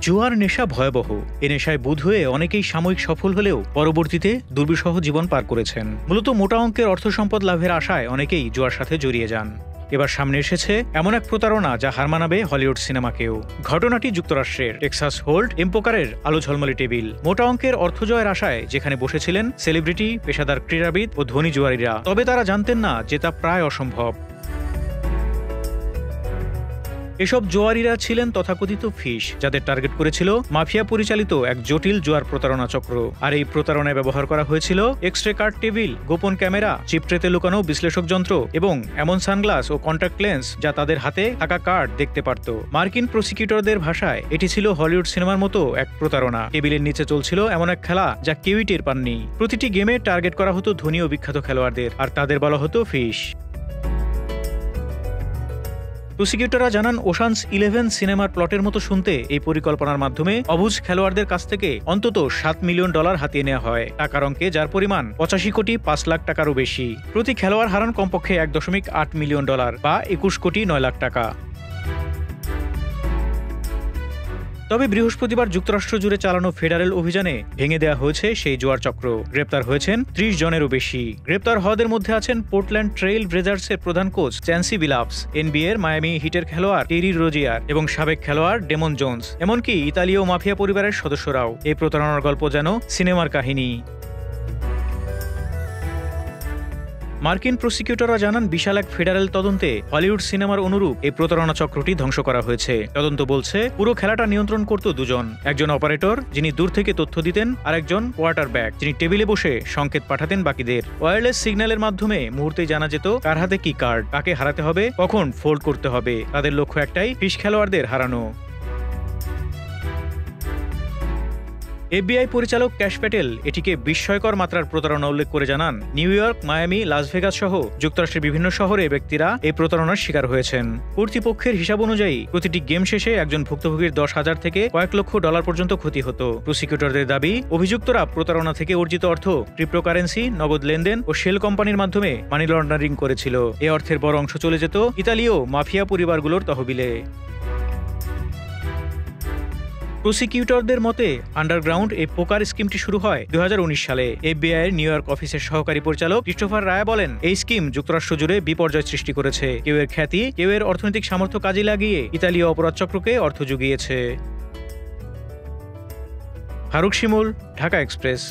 জুয়ার নেশা ভয়াবহ। এ নেশায় বুঁদ হয়ে অনেকেই সাময়িক সফল হলেও পরবর্তীতে দুর্বিষহ জীবন পার করেছেন। মূলত মোটা অঙ্কের অর্থ সম্পদ লাভের আশায় অনেকেই জুয়ার সাথে জড়িয়ে যান। এবার সামনে এসেছে এমন এক প্রতারণা যা হার মানাবে হলিউড সিনেমাকেও। ঘটনাটি যুক্তরাষ্ট্রের টেক্সাস হোল্ড এম পোকারের আলো ঝলমলে টেবিল। মোটা অঙ্কের অর্থ জয়ের আশায় যেখানে বসেছিলেন সেলিব্রিটি, পেশাদার ক্রীড়াবিদ ও ধনী জুয়ারিরা, তবে তারা জানতেন না যে তা প্রায় অসম্ভব। এসব জুয়ারিরা ছিলেন তথাকথিত ফিশ, যাদের টার্গেট করেছিল মাফিয়া পরিচালিত এক জটিল জুয়ার প্রতারণা চক্র। আর এই প্রতারণায় ব্যবহার করা হয়েছিল এক্সরে কার্ড টেবিল, গোপন ক্যামেরা, চিপট্রেতে লুকানো বিশ্লেষক যন্ত্র এবং এমন সানগ্লাস ও কন্ট্যাক্ট লেন্স যা তাদের হাতে থাকা কার্ড দেখতে পারত। মার্কিন প্রসিকিউটরদের ভাষায় এটি ছিল হলিউড সিনেমার মতো এক প্রতারণা। টেবিলের নিচে চলছিল এমন এক খেলা যা কেউই টের পাননি। প্রতিটি গেমে টার্গেট করা হতো ধনী ও বিখ্যাত খেলোয়াড়দের, আর তাদের বলা হতো ফিশ। প্রসিকিউটররা জানান, ওশানস 11 সিনেমার প্লটের মতো শুনতে এই পরিকল্পনার মাধ্যমে অবুঝ খেলোয়াড়দের কাছ থেকে অন্তত $7 মিলিয়ন হাতিয়ে নেওয়া হয়, টাকার অঙ্কে যার পরিমাণ 85 কোটি 5 লাখ টাকারও বেশি। প্রতি খেলোয়াড় হারান কমপক্ষে $1.8 মিলিয়ন বা 21 কোটি 9 লাখ টাকা। তবে বৃহস্পতিবার যুক্তরাষ্ট্র জুড়ে চালানো ফেডারেল অভিযানে ভেঙে দেওয়া হয়েছে সেই জুয়ার চক্র। গ্রেপ্তার হয়েছেন 30 জনেরও বেশি। গ্রেপ্তার হওয়াদের মধ্যে আছেন পোর্টল্যান্ড ট্রেইল ব্লেজার্সের প্রধান কোচ চ্যান্সি বিলাপস, এনবিএর মায়ামি হিটের খেলোয়াড় টেরি রোজিয়ার এবং সাবেক খেলোয়াড় ডেমন জোন্স, এমনকি ইতালীয় মাফিয়া পরিবারের সদস্যরাও। এই প্রতারণার গল্প যেন সিনেমার কাহিনী। মার্কিন প্রসিকিউটররা জানান, বিশাল এক ফেডারেল তদন্তে হলিউড সিনেমার অনুরূপ এই প্রতারণা চক্রটি ধ্বংস করা হয়েছে। তদন্ত বলছে পুরো খেলাটা নিয়ন্ত্রণ করত দুজন, একজন অপারেটর যিনি দূর থেকে তথ্য দিতেন, আর একজন কোয়ার্টারব্যাক যিনি টেবিলে বসে সংকেত পাঠাতেন বাকিদের। ওয়্যারলেস সিগন্যালের মাধ্যমে মুহূর্তেই জানা যেত কার হাতে কি কার্ড, কাকে হারাতে হবে, কখন ফোল্ড করতে হবে। তাদের লক্ষ্য একটাই, ফিশ খেলোয়াড়দের হারানো। এফবিআই পরিচালক ক্যাশ প্যাটেল এটিকে বিস্ময়কর মাত্রার প্রতারণা উল্লেখ করে জানান, New York, Miami, Las Vegas সহ যুক্তরাষ্ট্রের বিভিন্ন শহরে ব্যক্তিরা এই প্রতারণার শিকার হয়েছেন। কর্তৃপক্ষের হিসাব অনুযায়ী প্রতিটি গেম শেষে একজন ভুক্তভোগীর $10,000 থেকে কয়েক লক্ষ ডলার পর্যন্ত ক্ষতি হতো। প্রসিকিউটরদের দাবি, অভিযুক্তরা প্রতারণা থেকে অর্জিত অর্থ ক্রিপ্টোকারেন্সি, নগদ লেনদেন ও শেল কোম্পানির মাধ্যমে মানি লন্ডারিং করেছিল। এ অর্থের বড় অংশ চলে যেত ইতালীয় মাফিয়া পরিবারগুলোর তহবিলে। প্রসিকিউটরদের মতে আন্ডারগ্রাউন্ড এই পোকার স্কিমটি শুরু হয় 2019 সালে। এফবিআই এর নিউ ইয়র্ক অফিসের সহকারী পরিচালক ক্রিস্টোফার রায় বলেন, এই স্কিম যুক্তরাষ্ট্র জুড়ে বিপর্যয় সৃষ্টি করেছে। কেউ এর খ্যাতি, কেউ এর অর্থনৈতিক সামর্থ্য কাজে লাগিয়ে ইতালীয় অপরাধ চক্রকে অর্থ জুগিয়েছে। ফারুক শিমুল, ঢাকা এক্সপ্রেস।